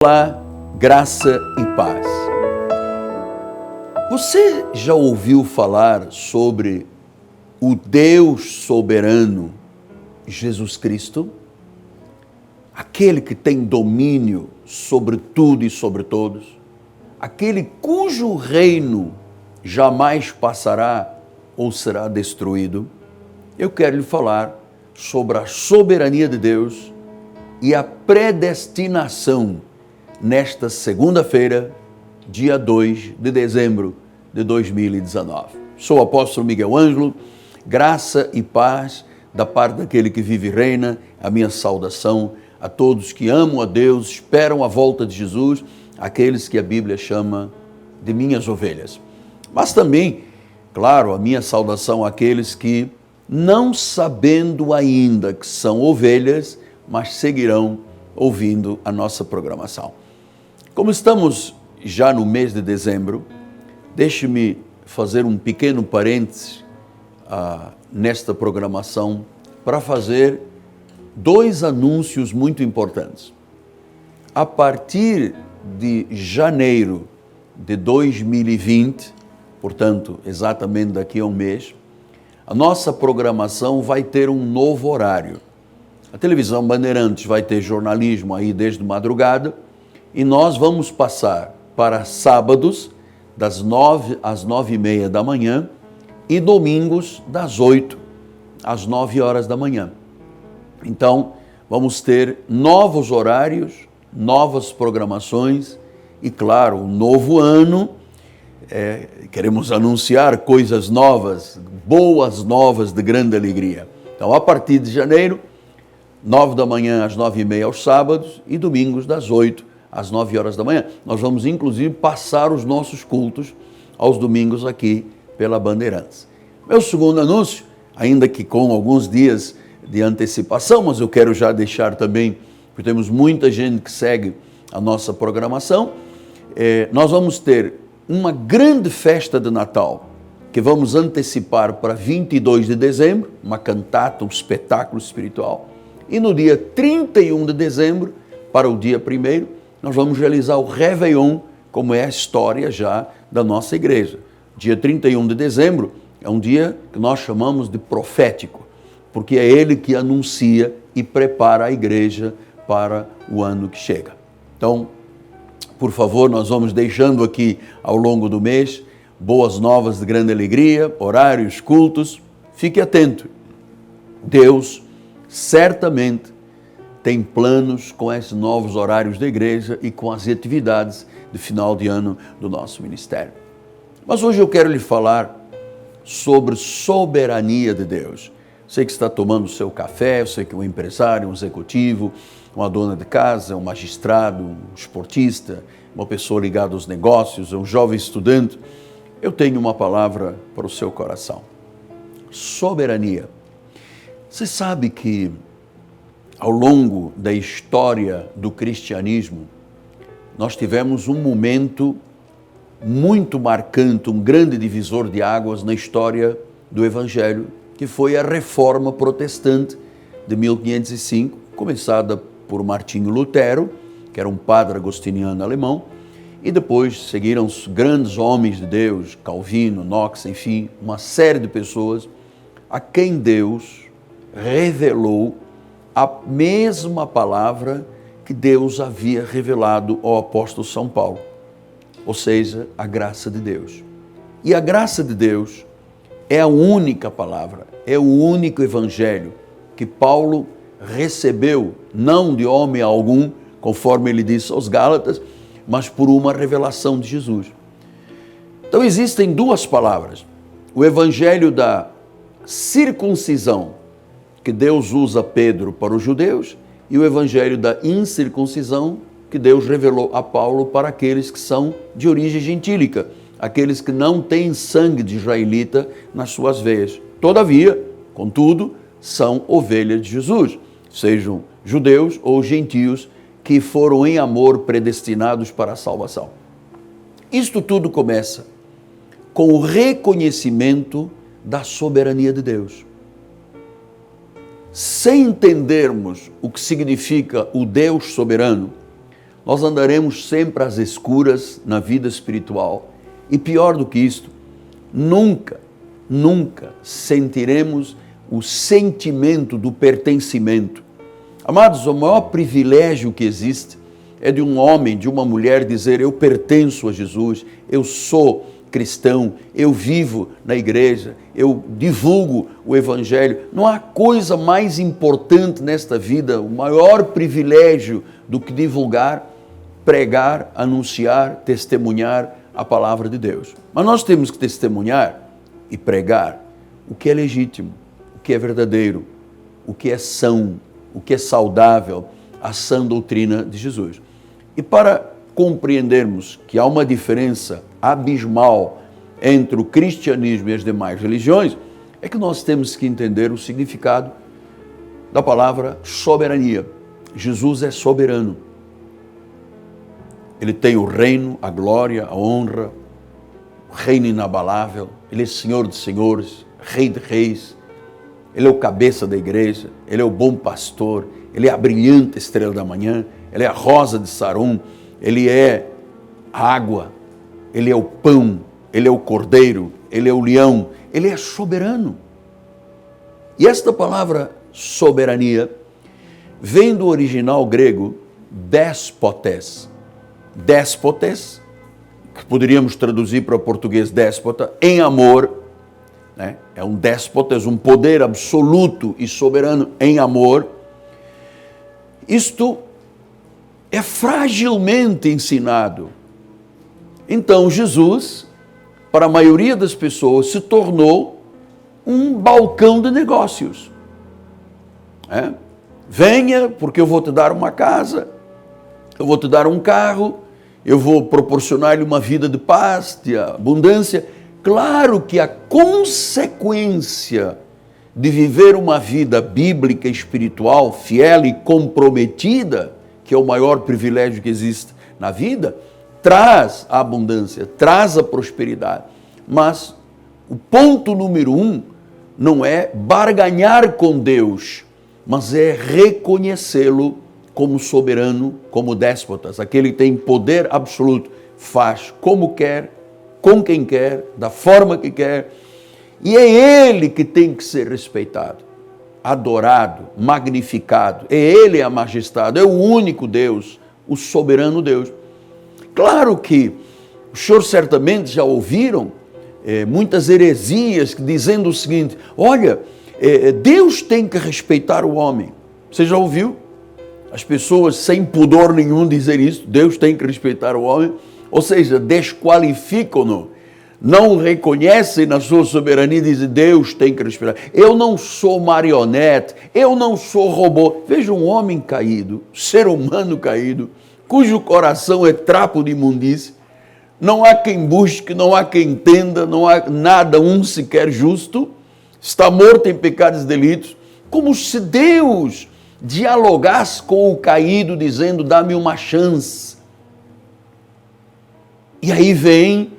Olá, graça e paz. Você já ouviu falar sobre o Deus soberano, Jesus Cristo? Aquele que tem domínio sobre tudo e sobre todos? Aquele cujo reino jamais passará ou será destruído? Eu quero lhe falar sobre a soberania de Deus e a predestinação nesta segunda-feira, dia 2 de dezembro de 2019. Sou o apóstolo Miguel Ângelo, graça e paz da parte daquele que vive e reina, a minha saudação a todos que amam a Deus, esperam a volta de Jesus, aqueles que a Bíblia chama de minhas ovelhas. Mas também, claro, a minha saudação àqueles que, não sabendo ainda que são ovelhas, mas seguirão ouvindo a nossa programação. Como estamos já no mês de dezembro, deixe-me fazer um pequeno parênteses nesta programação para fazer dois anúncios muito importantes. A partir de janeiro de 2020, portanto, exatamente daqui a um mês, a nossa programação vai ter um novo horário. A televisão Bandeirantes vai ter jornalismo aí desde madrugada, e nós vamos passar para sábados, das 9 às 9h30 da manhã, e domingos, das 8 às 9 horas da manhã. Então, vamos ter novos horários, novas programações, e claro, um novo ano, queremos anunciar coisas novas, boas novas de grande alegria. Então, a partir de janeiro, 9 da manhã às 9h30 aos sábados, e domingos, das 8 às 9 horas da manhã. Nós vamos, inclusive, passar os nossos cultos aos domingos aqui pela Bandeirantes. Meu segundo anúncio, ainda que com alguns dias de antecipação, mas eu quero já deixar também, porque temos muita gente que segue a nossa programação, nós vamos ter uma grande festa de Natal, que vamos antecipar para 22 de dezembro, uma cantata, um espetáculo espiritual, e no dia 31 de dezembro, para o dia 1º, nós vamos realizar o Réveillon, como é a história já da nossa igreja. Dia 31 de dezembro é um dia que nós chamamos de profético, porque é ele que anuncia e prepara a igreja para o ano que chega. Então, por favor, nós vamos deixando aqui ao longo do mês boas novas de grande alegria, horários, cultos. Fique atento. Deus certamente tem planos com esses novos horários da igreja e com as atividades de final de ano do nosso ministério. Mas hoje eu quero lhe falar sobre soberania de Deus. Sei que está tomando o seu café, eu sei que é um empresário, um executivo, uma dona de casa, um magistrado, um esportista, uma pessoa ligada aos negócios, um jovem estudante. Eu tenho uma palavra para o seu coração. Soberania. Você sabe que ao longo da história do cristianismo, nós tivemos um momento muito marcante, um grande divisor de águas na história do Evangelho, que foi a Reforma Protestante de 1505, começada por Martinho Lutero, que era um padre agostiniano alemão, e depois seguiram os grandes homens de Deus, Calvino, Knox, enfim, uma série de pessoas a quem Deus revelou a mesma palavra que Deus havia revelado ao apóstolo São Paulo, ou seja, a graça de Deus. E a graça de Deus é a única palavra, é o único evangelho que Paulo recebeu, não de homem algum, conforme ele disse aos Gálatas, mas por uma revelação de Jesus. Então existem duas palavras, o evangelho da circuncisão, que Deus usa Pedro para os judeus, e o evangelho da incircuncisão, que Deus revelou a Paulo para aqueles que são de origem gentílica, aqueles que não têm sangue de israelita nas suas veias. Todavia, contudo, são ovelhas de Jesus, sejam judeus ou gentios que foram em amor predestinados para a salvação. Isto tudo começa com o reconhecimento da soberania de Deus. Sem entendermos o que significa o Deus soberano, nós andaremos sempre às escuras na vida espiritual. E pior do que isto, nunca sentiremos o sentimento do pertencimento. Amados, o maior privilégio que existe é de um homem, de uma mulher dizer: eu pertenço a Jesus, eu sou cristão, eu vivo na igreja, eu divulgo o evangelho. Não há coisa mais importante nesta vida, o maior privilégio do que divulgar, pregar, anunciar, testemunhar a palavra de Deus. Mas nós temos que testemunhar e pregar o que é legítimo, o que é verdadeiro, o que é são, o que é saudável, a sã doutrina de Jesus. E para compreendermos que há uma diferença abismal entre o cristianismo e as demais religiões, é que nós temos que entender o significado da palavra soberania. Jesus é soberano. Ele tem o reino, a glória, a honra, o reino inabalável. Ele é Senhor de senhores, Rei de reis. Ele é o cabeça da igreja, ele é o bom pastor, ele é a brilhante estrela da manhã, ele é a rosa de Sarum, ele é a água, ele é o pão, ele é o cordeiro, ele é o leão, ele é soberano. E esta palavra soberania vem do original grego despotes. Despotes, que poderíamos traduzir para o português déspota, em amor, né? É um déspotas, um poder absoluto e soberano em amor. Isto é fragilmente ensinado. Então Jesus, para a maioria das pessoas, se tornou um balcão de negócios. Venha, porque eu vou te dar uma casa, eu vou te dar um carro, eu vou proporcionar-lhe uma vida de paz, de abundância. Claro que a consequência de viver uma vida bíblica, espiritual, fiel e comprometida, que é o maior privilégio que existe na vida, traz a abundância, traz a prosperidade. Mas o ponto número 1 não é barganhar com Deus, mas é reconhecê-lo como soberano, como déspotas, aquele que tem poder absoluto, faz como quer, com quem quer, da forma que quer, e é Ele que tem que ser respeitado, adorado, magnificado. É Ele a majestade, é o único Deus, o soberano Deus. Claro que os senhores certamente já ouviram muitas heresias dizendo o seguinte: olha, Deus tem que respeitar o homem. Você já ouviu? As pessoas sem pudor nenhum dizer isso: Deus tem que respeitar o homem. Ou seja, desqualificam-no, não reconhecem na sua soberania e dizem: Deus tem que respeitar. Eu não sou marionete, eu não sou robô. Veja um homem caído, ser humano caído, cujo coração é trapo de imundície. Não há quem busque, não há quem entenda, não há nada, um sequer justo. Está morto em pecados e delitos. Como se Deus dialogasse com o caído dizendo: dá-me uma chance. E aí vem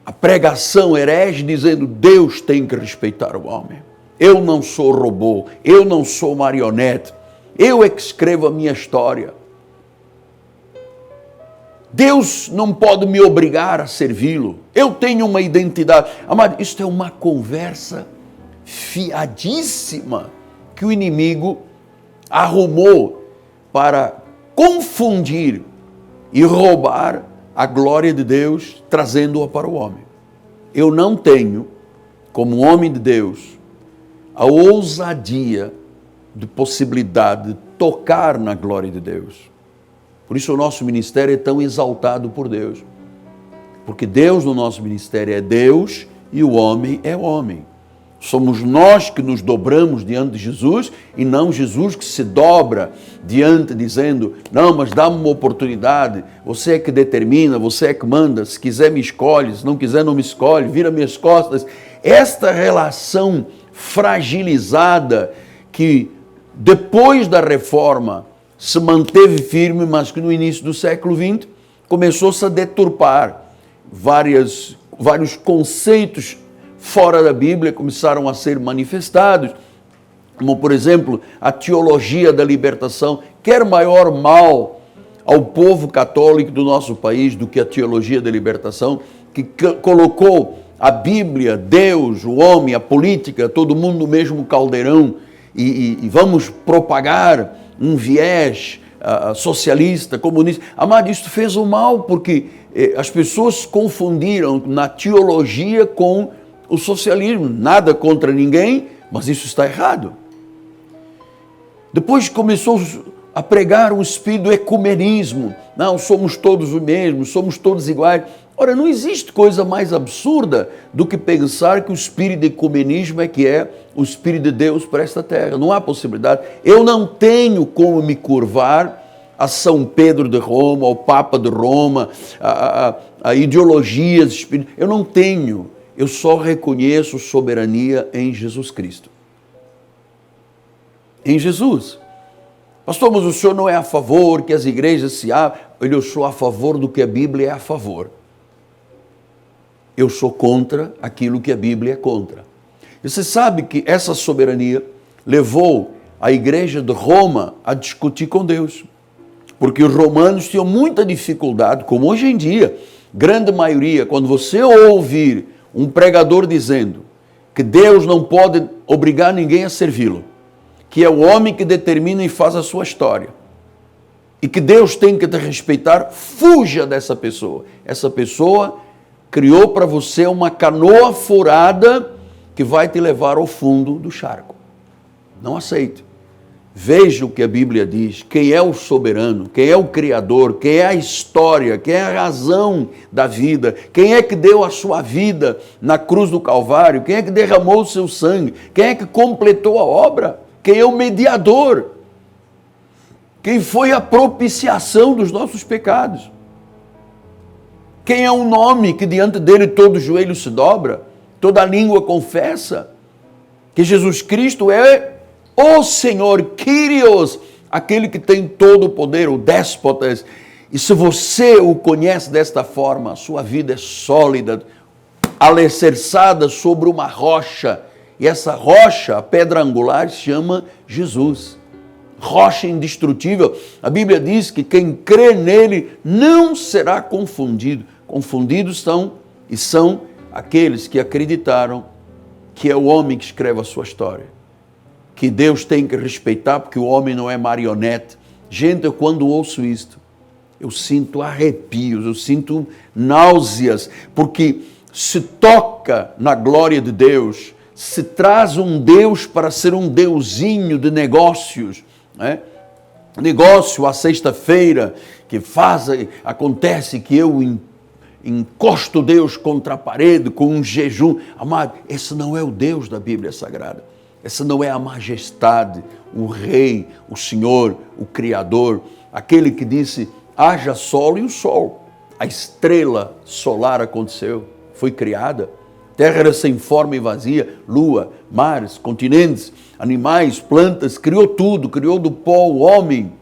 a pregação herege dizendo: Deus tem que respeitar o homem. Eu não sou robô, eu não sou marionete, eu é que escrevo a minha história. Deus não pode me obrigar a servi-lo. Eu tenho uma identidade. Amado, isto é uma conversa fiadíssima que o inimigo arrumou para confundir e roubar a glória de Deus, trazendo-a para o homem. Eu não tenho, como homem de Deus, a ousadia de possibilidade de tocar na glória de Deus. Por isso o nosso ministério é tão exaltado por Deus. Porque Deus no nosso ministério é Deus e o homem é homem. Somos nós que nos dobramos diante de Jesus e não Jesus que se dobra diante dizendo: não, mas dá-me uma oportunidade, você é que determina, você é que manda, se quiser me escolhe, se não quiser não me escolhe, vira minhas costas. Esta relação fragilizada que depois da reforma se manteve firme, mas que no início do século XX começou-se a deturpar. Vários conceitos fora da Bíblia começaram a ser manifestados, como por exemplo a teologia da libertação. Quer maior mal ao povo católico do nosso país do que a teologia da libertação, que colocou a Bíblia, Deus, o homem, a política, todo mundo no mesmo caldeirão, e vamos propagar um viés socialista, comunista. Amado, isso fez o mal, porque as pessoas confundiram na teologia com o socialismo. Nada contra ninguém, mas isso está errado. Depois começou a pregar um espírito do ecumenismo. Não, somos todos o mesmo, somos todos iguais. Ora, não existe coisa mais absurda do que pensar que o espírito de ecumenismo é que é o espírito de Deus para esta terra. Não há possibilidade. Eu não tenho como me curvar a São Pedro de Roma, ao Papa de Roma, a ideologias espíritas. Eu não tenho. Eu só reconheço soberania em Jesus Cristo. Em Jesus. Pastor, mas o senhor não é a favor que as igrejas se abram? Eu sou a favor do que a Bíblia é a favor. Eu sou contra aquilo que a Bíblia é contra. E você sabe que essa soberania levou a igreja de Roma a discutir com Deus. Porque os romanos tinham muita dificuldade, como hoje em dia, grande maioria, quando você ouvir um pregador dizendo que Deus não pode obrigar ninguém a servi-lo, que é o homem que determina e faz a sua história, e que Deus tem que te respeitar, fuja dessa pessoa. Essa pessoa criou para você uma canoa furada que vai te levar ao fundo do charco. Não aceite. Veja o que a Bíblia diz, quem é o soberano, quem é o Criador, quem é a história, quem é a razão da vida, quem é que deu a sua vida na cruz do Calvário, quem é que derramou o seu sangue, quem é que completou a obra, quem é o mediador, quem foi a propiciação dos nossos pecados, quem é o nome que diante dele todo joelho se dobra, toda língua confessa que Jesus Cristo é o Senhor, Kyrios, aquele que tem todo o poder, o déspota. E se você o conhece desta forma, a sua vida é sólida, alicerçada sobre uma rocha. E essa rocha, a pedra angular, se chama Jesus. Rocha indestrutível. A Bíblia diz que quem crê nele não será confundido. Confundidos são aqueles que acreditaram que é o homem que escreve a sua história. Que Deus tem que respeitar, porque o homem não é marionete. Gente, eu quando ouço isto, eu sinto arrepios, eu sinto náuseas, porque se toca na glória de Deus, se traz um Deus para ser um deusinho de negócios, né? Negócio à sexta-feira, que acontece que eu encosto Deus contra a parede com um jejum. Amado, esse não é o Deus da Bíblia Sagrada. Essa não é a majestade, o Rei, o Senhor, o Criador, aquele que disse, haja sol e o sol. A estrela solar aconteceu, foi criada. Terra era sem forma e vazia, lua, mares, continentes, animais, plantas, criou tudo, criou do pó o homem,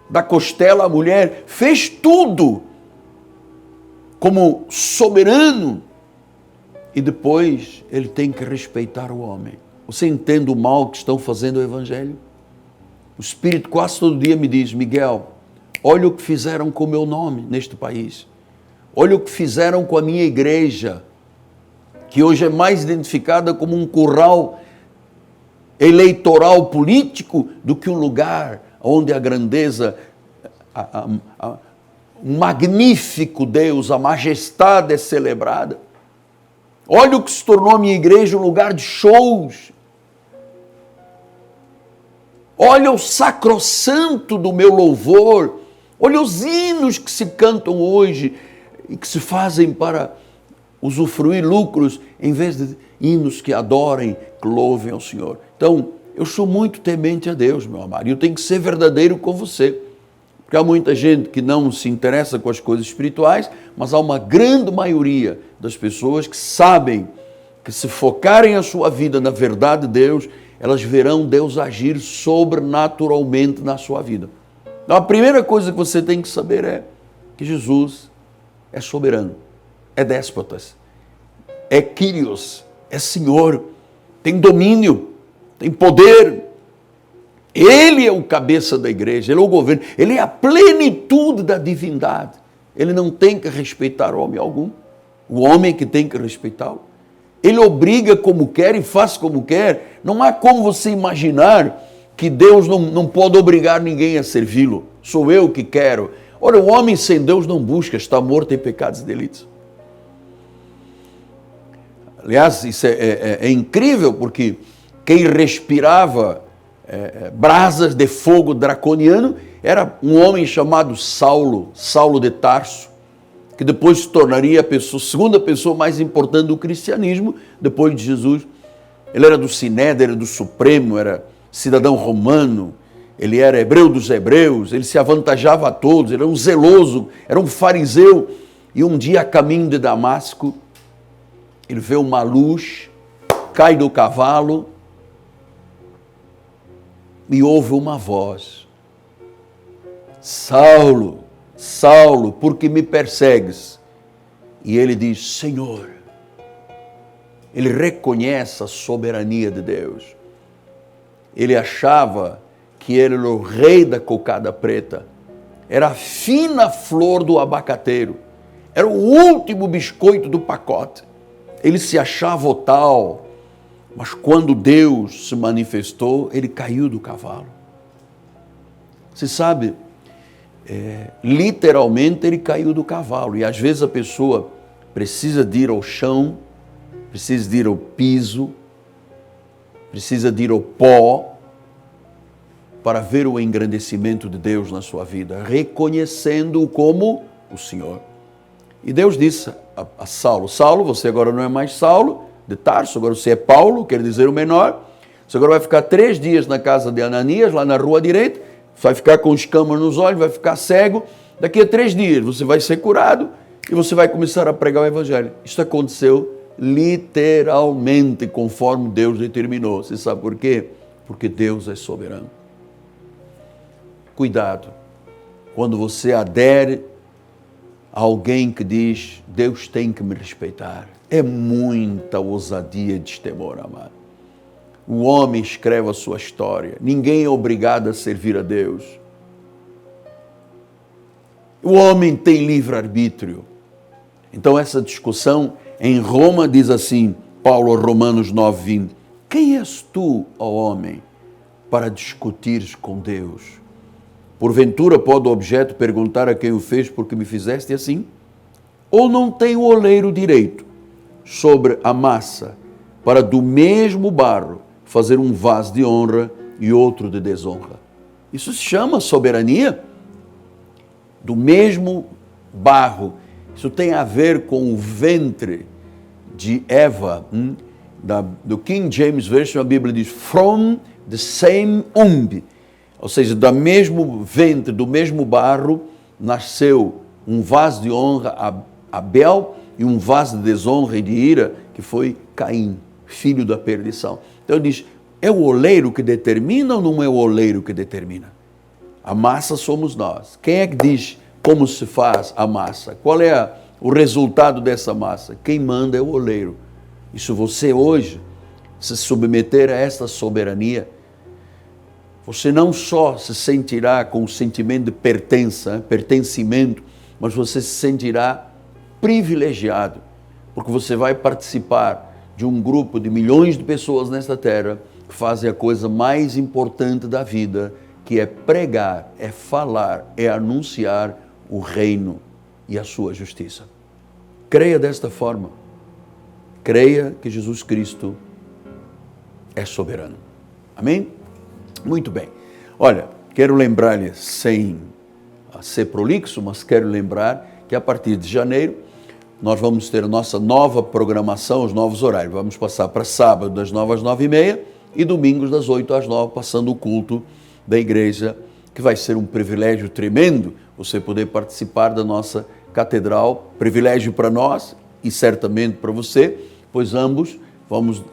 da costela a mulher, fez tudo como soberano. E depois ele tem que respeitar o homem. Você entende o mal que estão fazendo ao Evangelho? O Espírito quase todo dia me diz, Miguel, olha o que fizeram com o meu nome neste país. Olha o que fizeram com a minha igreja, que hoje é mais identificada como um curral eleitoral político do que um lugar onde a grandeza, um magnífico Deus, a majestade é celebrada. Olha o que se tornou a minha igreja um lugar de shows. Olha o sacrossanto do meu louvor. Olha os hinos que se cantam hoje e que se fazem para usufruir lucros, em vez de hinos que adorem, que louvem ao Senhor. Então, eu sou muito temente a Deus, meu amado, e eu tenho que ser verdadeiro com você. Porque há muita gente que não se interessa com as coisas espirituais, mas há uma grande maioria das pessoas que sabem que se focarem a sua vida na verdade de Deus, elas verão Deus agir sobrenaturalmente na sua vida. Então, a primeira coisa que você tem que saber é que Jesus é soberano, é déspotas, é Kyrios, é Senhor, tem domínio, tem poder. Ele é o cabeça da igreja, ele é o governo, ele é a plenitude da divindade. Ele não tem que respeitar homem algum. O homem é que tem que respeitá-lo. Ele obriga como quer e faz como quer. Não há como você imaginar que Deus não pode obrigar ninguém a servi-lo. Sou eu que quero. Ora, o homem sem Deus não busca, está morto em pecados e delitos. Aliás, isso é incrível, porque quem respirava brasas de fogo draconiano era um homem chamado Saulo, Saulo de Tarso, que depois se tornaria a segunda pessoa mais importante do cristianismo, depois de Jesus. Ele era do Sinédrio, era do Supremo, era cidadão romano, ele era hebreu dos hebreus, ele se avantajava a todos, ele era um zeloso, era um fariseu. E um dia, a caminho de Damasco, ele vê uma luz, cai do cavalo e ouve uma voz: Saulo, Saulo, por que me persegues? E ele diz: Senhor. Ele reconhece a soberania de Deus. Ele achava que ele era o rei da cocada preta, era a fina flor do abacateiro, era o último biscoito do pacote. Ele se achava o tal, mas quando Deus se manifestou, ele caiu do cavalo. Você sabe, literalmente ele caiu do cavalo. E às vezes a pessoa precisa de ir ao chão, precisa de ir ao piso, precisa de ir ao pó, para ver o engrandecimento de Deus na sua vida, reconhecendo-o como o Senhor. E Deus disse a Saulo: Saulo, você agora não é mais Saulo de Tarso, agora você é Paulo, quer dizer o menor. Você agora vai ficar 3 dias na casa de Ananias, lá na rua direita, vai ficar com escamas nos olhos, vai ficar cego. Daqui a 3 dias você vai ser curado e você vai começar a pregar o Evangelho. Isso aconteceu literalmente, conforme Deus determinou. Você sabe por quê? Porque Deus é soberano. Cuidado, quando você adere a alguém que diz: Deus tem que me respeitar. É muita ousadia e destemor, amado. O homem escreve a sua história. Ninguém é obrigado a servir a Deus. O homem tem livre-arbítrio. Então essa discussão em Roma diz assim, Paulo, Romanos 9:20, quem és tu, ó homem, para discutires com Deus? Porventura pode o objeto perguntar a quem o fez, por que me fizeste assim? Ou não tem o oleiro direito sobre a massa, para do mesmo barro fazer um vaso de honra e outro de desonra? Isso se chama soberania. Do mesmo barro. Isso tem a ver com o ventre de Eva. Do King James Version, a Bíblia diz, from the same womb. Ou seja, do mesmo ventre, do mesmo barro, nasceu um vaso de honra a Abel e um vaso de desonra e de ira, que foi Caim, filho da perdição. Então ele diz, é o oleiro que determina ou não é o oleiro que determina? A massa somos nós. Quem é que diz como se faz a massa? Qual é o resultado dessa massa? Quem manda é o oleiro. E se você hoje se submeter a esta soberania, você não só se sentirá com o sentimento de pertencimento, mas você se sentirá privilegiado, porque você vai participar de um grupo de milhões de pessoas nesta terra que fazem a coisa mais importante da vida, que é pregar, é falar, é anunciar o reino e a sua justiça. Creia desta forma. Creia que Jesus Cristo é soberano. Amém? Muito bem. Olha, quero lembrar-lhe, sem ser prolixo, mas quero lembrar que a partir de janeiro nós vamos ter a nossa nova programação, os novos horários. Vamos passar para sábado das 9 às 9h30 e domingos das 8 às 9, passando o culto da igreja, que vai ser um privilégio tremendo você poder participar da nossa catedral. Privilégio para nós e certamente para você, pois ambos vamos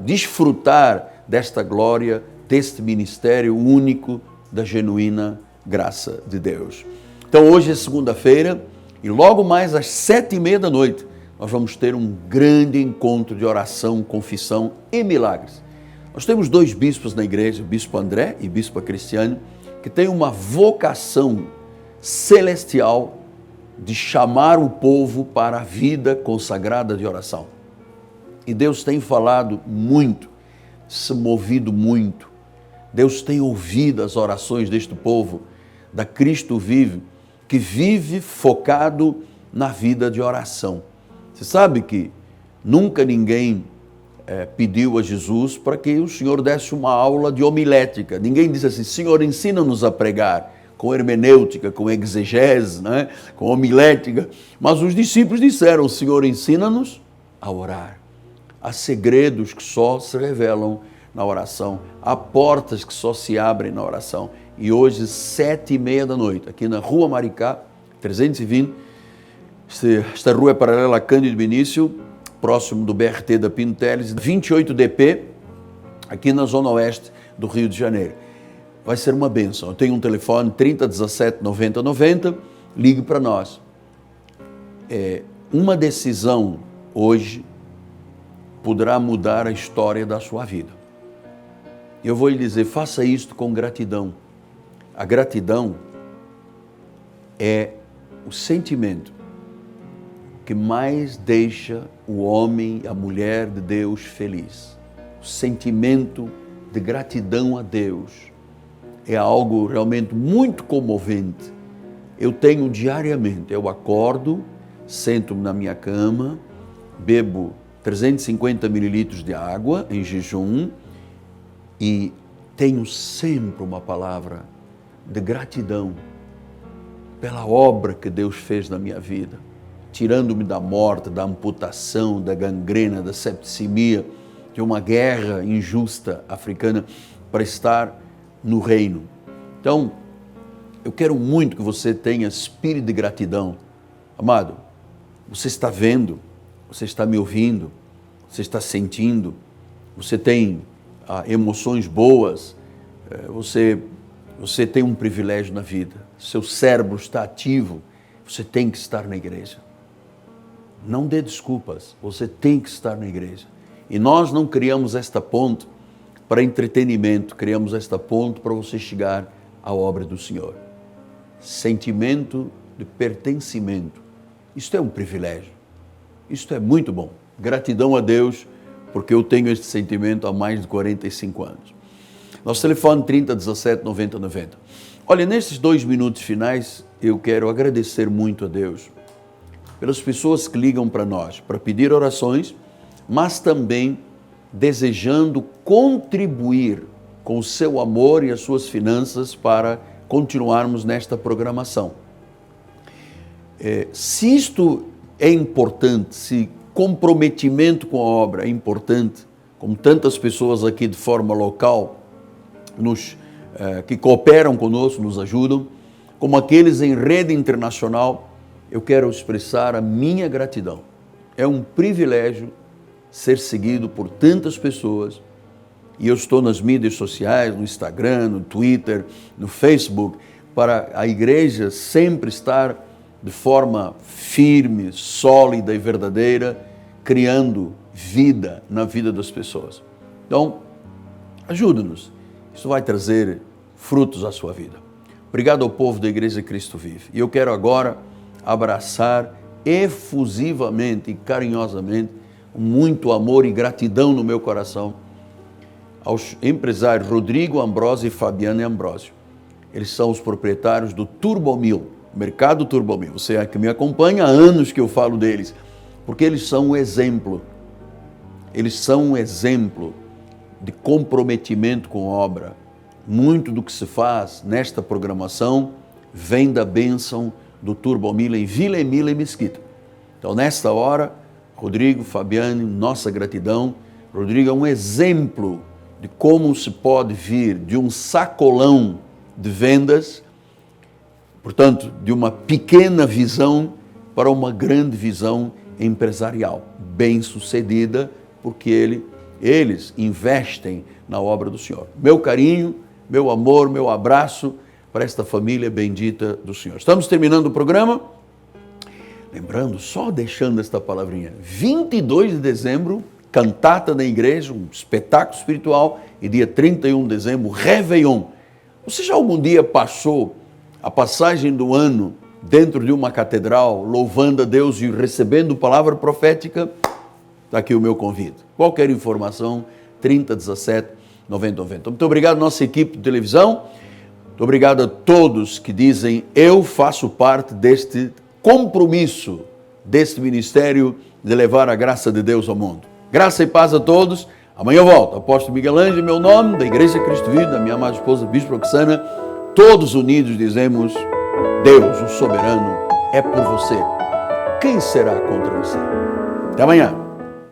desfrutar desta glória, deste ministério único da genuína graça de Deus. Então hoje é segunda-feira e logo mais às 7h30 da noite nós vamos ter um grande encontro de oração, confissão e milagres. Nós temos 2 bispos na igreja, o bispo André e o bispo Cristiane, que têm uma vocação celestial de chamar o povo para a vida consagrada de oração. E Deus tem falado muito, se movido muito. Deus tem ouvido as orações deste povo, da Cristo Vive, que vive focado na vida de oração. Você sabe que nunca ninguém pediu a Jesus para que o Senhor desse uma aula de homilética. Ninguém disse assim: Senhor, ensina-nos a pregar, com hermenêutica, com exegese, né? Com homilética. Mas os discípulos disseram: Senhor, ensina-nos a orar. Há segredos que só se revelam na oração, há portas que só se abrem na oração. E hoje, 7h30 da noite, aqui na Rua Maricá, 320, esta rua é paralela a Cândido Benício, próximo do BRT da Pinto Teles, 28DP, aqui na Zona Oeste do Rio de Janeiro. Vai ser uma bênção. Eu tenho um telefone 3017 90 90, ligue para nós. Uma decisão hoje poderá mudar a história da sua vida. Eu vou lhe dizer, faça isto com gratidão. A gratidão é o sentimento que mais deixa o homem e a mulher de Deus feliz. O sentimento de gratidão a Deus é algo realmente muito comovente. Eu tenho diariamente, eu acordo, sento-me na minha cama, bebo 350 mililitros de água em jejum e tenho sempre uma palavra de gratidão pela obra que Deus fez na minha vida, tirando-me da morte, da amputação, da gangrena, da septicemia, de uma guerra injusta africana, para estar no reino. Então, eu quero muito que você tenha espírito de gratidão. Amado, você está vendo, você está me ouvindo, você está sentindo, você tem emoções boas, você tem um privilégio na vida, seu cérebro está ativo, você tem que estar na igreja. Não dê desculpas, você tem que estar na igreja. E nós não criamos esta ponte para entretenimento, criamos esta ponte para você chegar à obra do Senhor. Sentimento de pertencimento, isto é um privilégio, isto é muito bom. Gratidão a Deus, porque eu tenho este sentimento há mais de 45 anos. Nosso telefone 3017 90 90. Olha, nesses 2 minutos finais, eu quero agradecer muito a Deus pelas pessoas que ligam para nós, para pedir orações, mas também desejando contribuir com o seu amor e as suas finanças para continuarmos nesta programação. Se isto é importante, se comprometimento com a obra é importante, como tantas pessoas aqui de forma local que cooperam conosco, nos ajudam, como aqueles em rede internacional, eu quero expressar a minha gratidão. É um privilégio ser seguido por tantas pessoas e eu estou nas mídias sociais, no Instagram, no Twitter, no Facebook, para a igreja sempre estar de forma firme, sólida e verdadeira, criando vida na vida das pessoas. Então, ajuda-nos. Isso vai trazer frutos à sua vida. Obrigado ao povo da Igreja Cristo Vive. E eu quero agora abraçar efusivamente e carinhosamente, com muito amor e gratidão no meu coração, aos empresários Rodrigo Ambrosio e Fabiane Ambrosio. Eles são os proprietários do Turbomil, Mercado Turbomil. Você é que me acompanha há anos que eu falo deles, porque eles são um exemplo. Eles são um exemplo de comprometimento com a obra. Muito do que se faz nesta programação vem da bênção do Turbomil em Vila Emília e Mesquita. Então, nesta hora, Rodrigo, Fabiane, nossa gratidão. Rodrigo é um exemplo de como se pode vir de um sacolão de vendas, portanto, de uma pequena visão para uma grande visão empresarial, bem-sucedida, porque eles investem na obra do Senhor. Meu carinho, meu amor, meu abraço para esta família bendita do Senhor. Estamos terminando o programa. Lembrando, só deixando esta palavrinha, 22 de dezembro cantata na igreja, um espetáculo espiritual, e dia 31 de dezembro, Réveillon. Você já algum dia passou a passagem do ano dentro de uma catedral, louvando a Deus e recebendo palavra profética? Está aqui o meu convite. Qualquer informação, 3017 9090. Muito obrigado, nossa equipe de televisão. Muito obrigado a todos que dizem: eu faço parte deste compromisso, deste ministério de levar a graça de Deus ao mundo. Graça e paz a todos. Amanhã eu volto. Apóstolo Miguel Ângelo, meu nome, da Igreja Cristo Vivo, da minha amada esposa Bispo Roxana. Todos unidos dizemos: Deus, o soberano, é por você. Quem será contra você? Até amanhã.